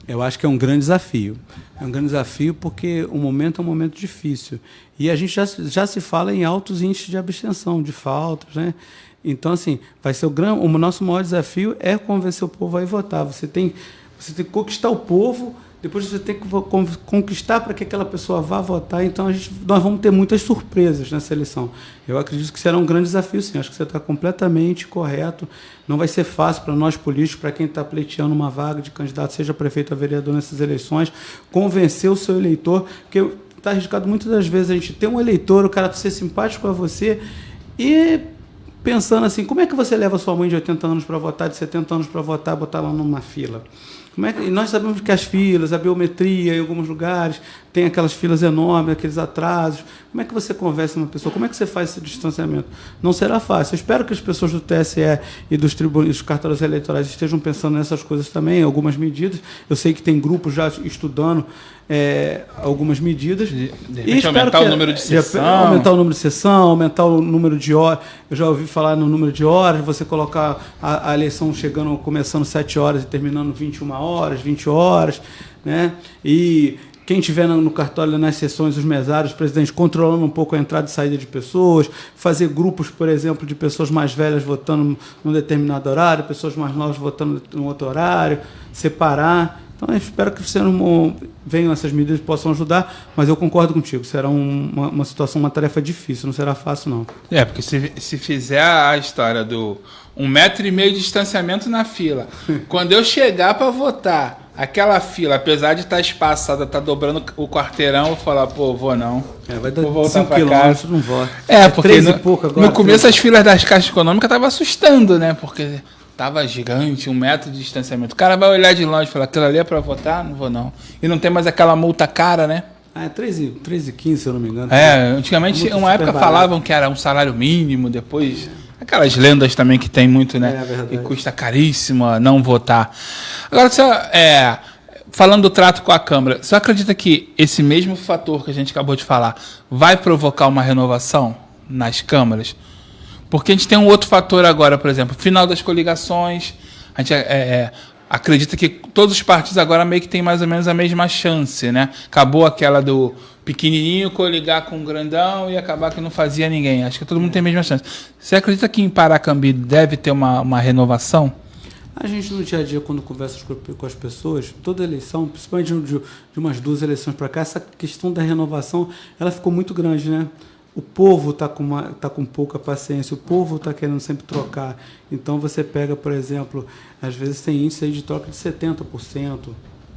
Eu acho que é um grande desafio. É um grande desafio porque o momento é um momento difícil. E a gente já se fala em altos índices de abstenção, de faltas, né? Então, assim, vai ser o nosso maior desafio é convencer o povo a ir votar. Você tem que conquistar o povo, depois você tem que conquistar para que aquela pessoa vá votar. Então, nós vamos ter muitas surpresas nessa eleição. Eu acredito que será um grande desafio, sim. Acho que você está completamente correto. Não vai ser fácil para nós políticos, para quem está pleiteando uma vaga de candidato, seja prefeito ou vereador nessas eleições, convencer o seu eleitor, porque está arriscado muitas das vezes a gente ter um eleitor, o cara ser simpático a você e pensando assim, como é que você leva sua mãe de 80 anos para votar, de 70 anos para votar, botar ela numa fila? E nós sabemos que as filas, a biometria em alguns lugares, tem aquelas filas enormes, aqueles atrasos. Como é que você conversa uma pessoa? Como é que você faz esse distanciamento? Não será fácil. Eu espero que as pessoas do TSE e dos tribunais, dos cartórios eleitorais estejam pensando nessas coisas também, algumas medidas. Eu sei que tem grupos já estudando algumas medidas. De repente aumentar o número de sessão. Aumentar o número de sessão, aumentar o número de horas. Eu já ouvi falar no número de horas, você colocar a eleição começando 7 horas e terminando 21 horas, 20 horas, né? E quem estiver no cartório, nas sessões, os mesários, os presidentes, controlando um pouco a entrada e saída de pessoas, fazer grupos, por exemplo, de pessoas mais velhas votando num determinado horário, pessoas mais novas votando em outro horário, separar. Então, eu espero que venham essas medidas que possam ajudar, mas eu concordo contigo, será uma situação, uma tarefa difícil, não será fácil, não. Porque se fizer a história do 1,5 metro de distanciamento na fila, quando eu chegar para votar, aquela fila, apesar de estar espaçada, tá dobrando o quarteirão, eu vou falar, vou não. Vai dar vou voltar 5 quilômetros, não vou. Porque 3 e pouco agora, no começo as filas das caixas econômicas estavam assustando, né? Porque tava gigante, 1 metro de distanciamento. O cara vai olhar de longe e falar, aquilo ali é para votar? Não vou não. E não tem mais aquela multa cara, né? 3,15, se eu não me engano. Antigamente, uma época falavam que era um salário mínimo, depois... Aquelas lendas também que tem muito, né? E custa caríssimo não votar. Agora, falando do trato com a Câmara, você acredita que esse mesmo fator que a gente acabou de falar vai provocar uma renovação nas câmaras? Porque a gente tem um outro fator agora, por exemplo, final das coligações, a gente acredita que todos os partidos agora meio que têm mais ou menos a mesma chance, né? Acabou aquela do pequenininho coligar com o grandão e acabar que não fazia ninguém. Acho que todo mundo tem a mesma chance. Você acredita que em Paracambi deve ter uma renovação? A gente, no dia a dia, quando conversa com as pessoas, toda eleição, principalmente de umas 2 eleições para cá, essa questão da renovação, ela ficou muito grande, né? O povo está com pouca paciência, o povo está querendo sempre trocar. Então, você pega, por exemplo, às vezes tem índice aí de troca de 70%,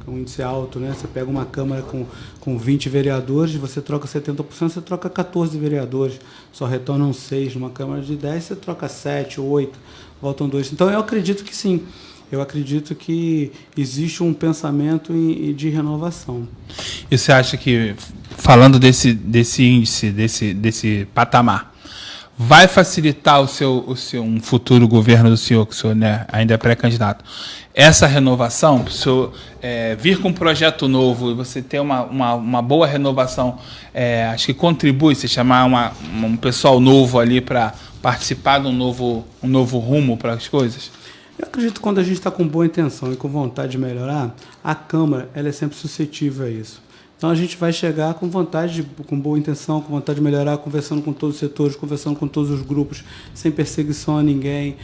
que é um índice alto, né? Você pega uma Câmara com 20 vereadores, você troca 70%, você troca 14 vereadores, só retornam 6. Numa Câmara de 10, você troca 7, 8, voltam 2. Então, eu acredito que sim. Eu acredito que existe um pensamento de renovação. E você acha que, falando desse índice, desse patamar, vai facilitar um futuro governo do senhor, que o senhor, né, ainda é pré-candidato, essa renovação, para o senhor vir com um projeto novo e você ter uma boa renovação, acho que contribui, se chamar um pessoal novo ali para participar de um novo rumo para as coisas? Eu acredito que quando a gente está com boa intenção e com vontade de melhorar, a Câmara ela é sempre suscetível a isso. Então a gente vai chegar com vontade, com boa intenção, com vontade de melhorar, conversando com todos os setores, conversando com todos os grupos, sem perseguição a ninguém,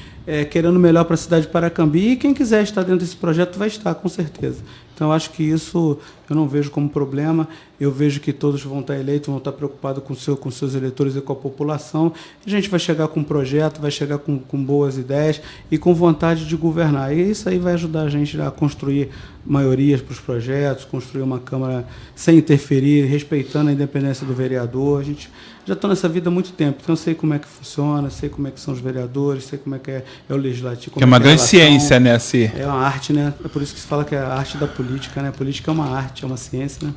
querendo melhor para a cidade de Paracambi, e quem quiser estar dentro desse projeto vai estar, com certeza. Então eu acho que isso eu não vejo como problema, eu vejo que todos vão estar eleitos, vão estar preocupados com seus eleitores e com a população, e a gente vai chegar com um projeto, vai chegar com boas ideias e com vontade de governar. E isso aí vai ajudar a gente a construir maiorias para os projetos, construir uma Câmara sem interferir, respeitando a independência do vereador. A gente já estou nessa vida há muito tempo, então eu sei como é que funciona, sei como é que são os vereadores, sei como é que é o legislativo. É uma grande ciência, né? É uma arte, né? É por isso que se fala que é a arte da política, né? A política é uma arte, é uma ciência, né?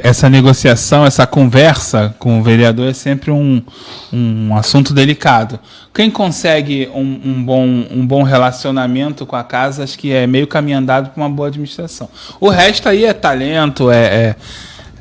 Essa negociação, essa conversa com o vereador é sempre um assunto delicado. Quem consegue um bom relacionamento com a casa, acho que é meio caminho andado para uma boa administração. O resto aí é talento,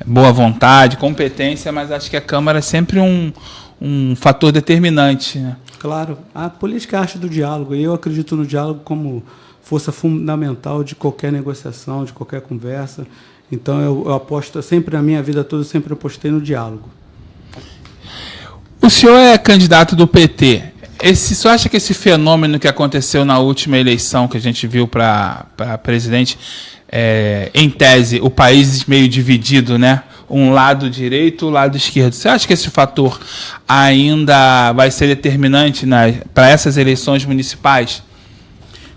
boa vontade, competência, mas acho que a Câmara é sempre um fator determinante, né? Claro, a política é a arte do diálogo, e eu acredito no diálogo como força fundamental de qualquer negociação, de qualquer conversa. Então eu aposto sempre, na minha vida toda, eu sempre apostei no diálogo. O senhor é candidato do PT. O senhor acha que esse fenômeno que aconteceu na última eleição, que a gente viu para presidente, em tese, o país meio dividido, né? Um lado direito, um lado esquerdo. Você acha que esse fator ainda vai ser determinante para essas eleições municipais?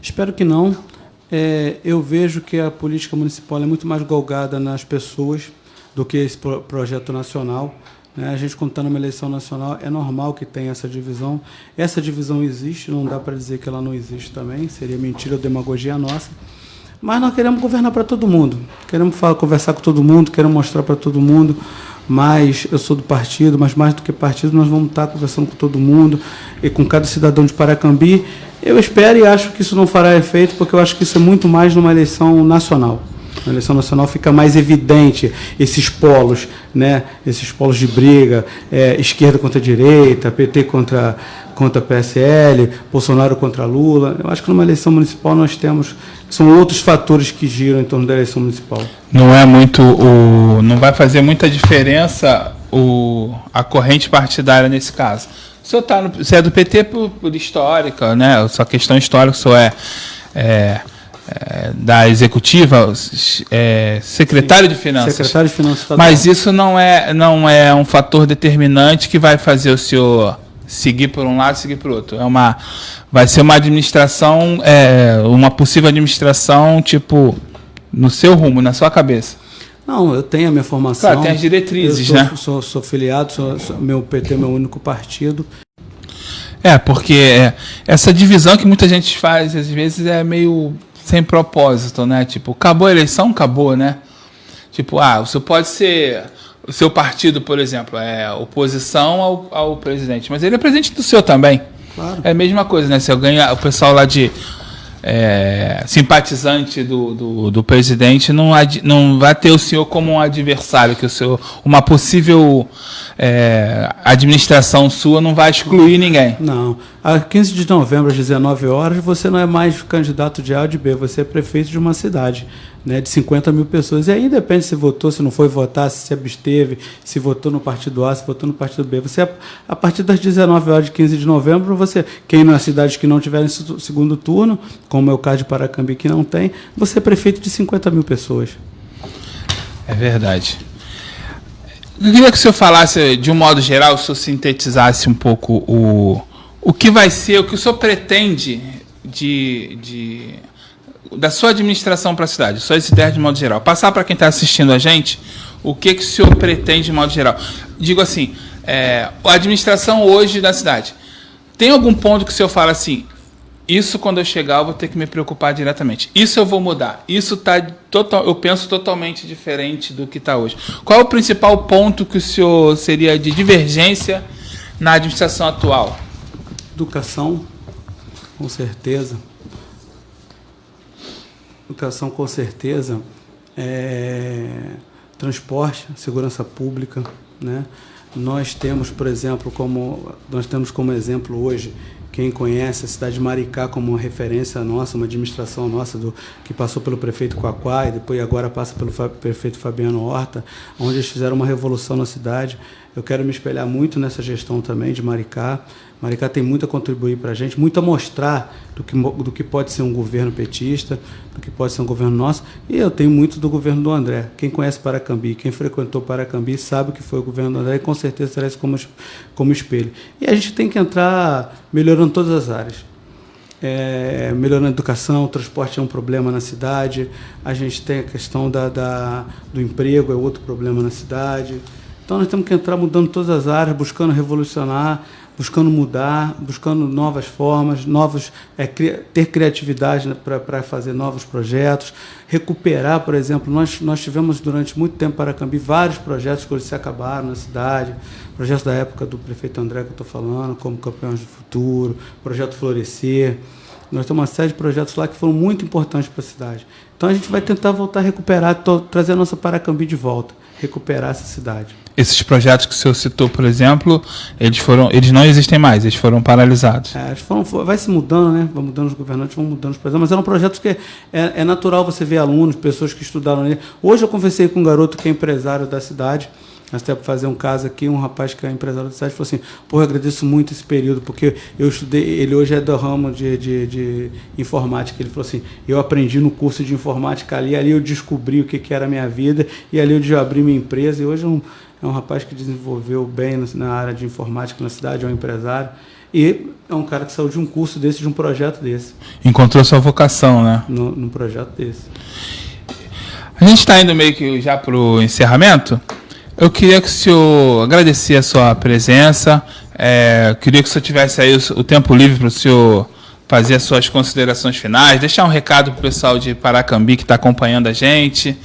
Espero que não. Eu vejo que a política municipal é muito mais galgada nas pessoas do que esse projeto nacional. A gente, quando está numa eleição nacional, é normal que tenha essa divisão. Essa divisão existe, não dá para dizer que ela não existe também, seria mentira ou demagogia nossa. Mas nós queremos governar para todo mundo, queremos conversar com todo mundo, queremos mostrar para todo mundo, mas eu sou do partido, mas mais do que partido, nós vamos estar conversando com todo mundo e com cada cidadão de Paracambi. Eu espero e acho que isso não fará efeito, porque eu acho que isso é muito mais numa eleição nacional. Na eleição nacional fica mais evidente esses polos, né? Esses polos de briga, esquerda contra direita, PT contra PSL, Bolsonaro contra Lula. Eu acho que numa eleição municipal nós temos são outros fatores que giram em torno da eleição municipal. Não é muito não vai fazer muita diferença a corrente partidária nesse caso. O senhor você é do PT por histórica, né? Sua questão histórica, o senhor da executiva, secretário de Finanças. Secretário de Finanças. Mas isso não é um fator determinante que vai fazer o senhor seguir por um lado e seguir por outro. Vai ser uma administração, uma possível administração, tipo, no seu rumo, na sua cabeça. Não, eu tenho a minha formação. Claro, tem as diretrizes, né? Sou filiado, meu PT é meu único partido. Porque essa divisão que muita gente faz, às vezes, é meio sem propósito, né? Tipo, acabou a eleição, acabou, né? Tipo, o senhor pode ser... O seu partido, por exemplo, é oposição ao presidente, mas ele é presidente do seu também. Claro. É a mesma coisa, né? Se eu ganhar, o pessoal lá de simpatizante do presidente não vai ter o senhor como um adversário, que o senhor, uma possível administração sua não vai excluir ninguém. Não. A 15 de novembro, às 19 horas, você não é mais candidato de A ou de B, você é prefeito de uma cidade, né, de 50 mil pessoas. E aí depende se votou, se não foi votar, se absteve, se votou no partido A, se votou no partido B. Você, a partir das 19 horas de 15 de novembro, quem nas cidades que não tiverem segundo turno, como é o caso de Paracambi, que não tem, você é prefeito de 50 mil pessoas. É verdade. Eu queria que o senhor falasse, de um modo geral, o senhor sintetizasse um pouco o que vai ser, o que o senhor pretende da sua administração para a cidade, suas ideias de modo geral. Passar para quem está assistindo a gente, o que o senhor pretende de modo geral. Digo assim, a administração hoje da cidade. Tem algum ponto que o senhor fala assim, isso quando eu chegar eu vou ter que me preocupar diretamente. Isso eu vou mudar. Isso eu penso totalmente diferente do que está hoje. Qual é o principal ponto que o senhor seria de divergência na administração atual? Educação, com certeza. Educação, com certeza. Transporte, segurança pública, né? Nós temos, por exemplo, como exemplo hoje, quem conhece a cidade de Maricá como uma referência nossa, uma administração nossa, que passou pelo prefeito Quaquá e depois agora passa pelo prefeito Fabiano Horta, onde eles fizeram uma revolução na cidade. Eu quero me espelhar muito nessa gestão também de Maricá. Maricá tem muito a contribuir para a gente, muito a mostrar do que pode ser um governo petista, do que pode ser um governo nosso, e eu tenho muito do governo do André. Quem conhece Paracambi, quem frequentou Paracambi, sabe o que foi o governo do André e com certeza terá isso como espelho. E a gente tem que entrar melhorando todas as áreas. Melhorando a educação, o transporte é um problema na cidade, a gente tem a questão do emprego, é outro problema na cidade. Então nós temos que entrar mudando todas as áreas, buscando revolucionar, buscando mudar, buscando novas formas, ter criatividade, né, para fazer novos projetos, recuperar, por exemplo, nós tivemos durante muito tempo para Paracambi vários projetos que hoje se acabaram na cidade, projetos da época do prefeito André que eu estou falando, como Campeões do Futuro, Projeto Florescer. Nós temos uma série de projetos lá que foram muito importantes para a cidade. Então a gente vai tentar voltar a recuperar, trazer a nossa Paracambi de volta, recuperar essa cidade. Esses projetos que o senhor citou, por exemplo, eles não existem mais, eles foram paralisados. Vai se mudando, né? Vai mudando os governantes, vão mudando os projetos, mas eram projetos que é natural você ver alunos, pessoas que estudaram ali. Hoje eu conversei com um garoto que é empresário da cidade, até para fazer um caso aqui, um rapaz que é empresário da cidade falou assim, eu agradeço muito esse período, porque eu estudei, ele hoje é do ramo de informática, ele falou assim, eu aprendi no curso de informática ali eu descobri o que era a minha vida, e ali eu já abri minha empresa, e hoje é um rapaz que desenvolveu bem na área de informática na cidade, é um empresário, e é um cara que saiu de um curso desse, de um projeto desse. Encontrou sua vocação, né? Num projeto desse. A gente está indo meio que já para o encerramento. Eu queria que o senhor agradecer a sua presença, queria que o senhor tivesse aí o tempo livre para o senhor fazer as suas considerações finais, deixar um recado para o pessoal de Paracambi que está acompanhando a gente,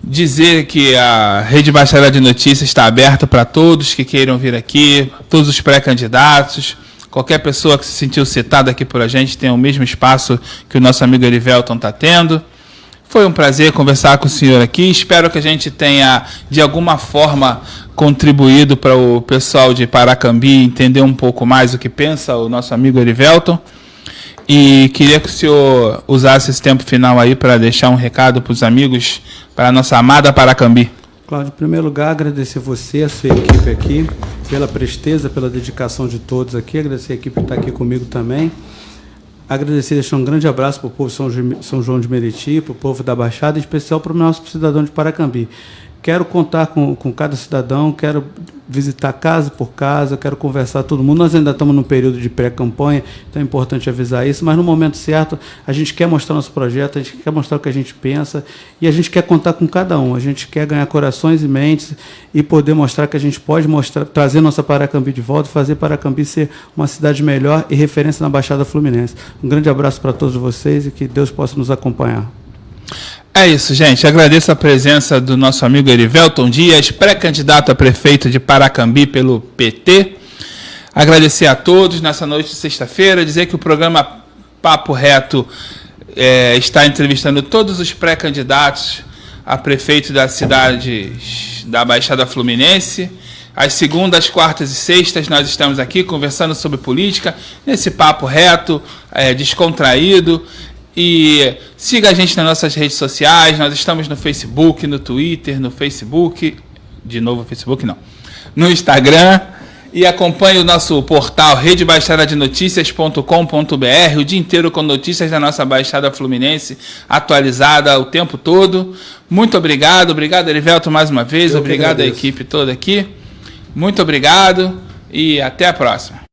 dizer que a Rede Baixada de Notícias está aberta para todos que queiram vir aqui, todos os pré-candidatos, qualquer pessoa que se sentiu citada aqui por a gente tem o mesmo espaço que o nosso amigo Erivelton está tendo. Foi um prazer conversar com o senhor aqui. Espero que a gente tenha, de alguma forma, contribuído para o pessoal de Paracambi entender um pouco mais o que pensa o nosso amigo Erivelton. E queria que o senhor usasse esse tempo final aí para deixar um recado para os amigos, para a nossa amada Paracambi. Cláudio, em primeiro lugar, agradecer você, a sua equipe aqui, pela presteza, pela dedicação de todos aqui, agradecer a equipe que está aqui comigo também, agradecer e deixar um grande abraço para o povo de São João de Meriti, para o povo da Baixada, em especial para o nosso cidadão de Paracambi. Quero contar com cada cidadão, quero visitar casa por casa, quero conversar com todo mundo. Nós ainda estamos num período de pré-campanha, então é importante avisar isso, mas no momento certo a gente quer mostrar nosso projeto, a gente quer mostrar o que a gente pensa e a gente quer contar com cada um. A gente quer ganhar corações e mentes e poder mostrar que a gente pode trazer nossa Paracambi de volta, fazer Paracambi ser uma cidade melhor e referência na Baixada Fluminense. Um grande abraço para todos vocês e que Deus possa nos acompanhar. É isso, gente. Agradeço a presença do nosso amigo Erivelton Dias, pré-candidato a prefeito de Paracambi pelo PT. Agradecer a todos nessa noite de sexta-feira, dizer que o programa Papo Reto está entrevistando todos os pré-candidatos a prefeito das cidades da Baixada Fluminense. Às segundas, quartas e sextas nós estamos aqui conversando sobre política, nesse papo reto, descontraído. E siga a gente nas nossas redes sociais, nós estamos no Facebook, no Twitter, no Instagram, e acompanhe o nosso portal redebaixadadenoticias.com.br, o dia inteiro com notícias da nossa Baixada Fluminense, atualizada o tempo todo. Muito obrigado, Erivelton, mais uma vez, obrigado à equipe toda aqui, muito obrigado e até a próxima.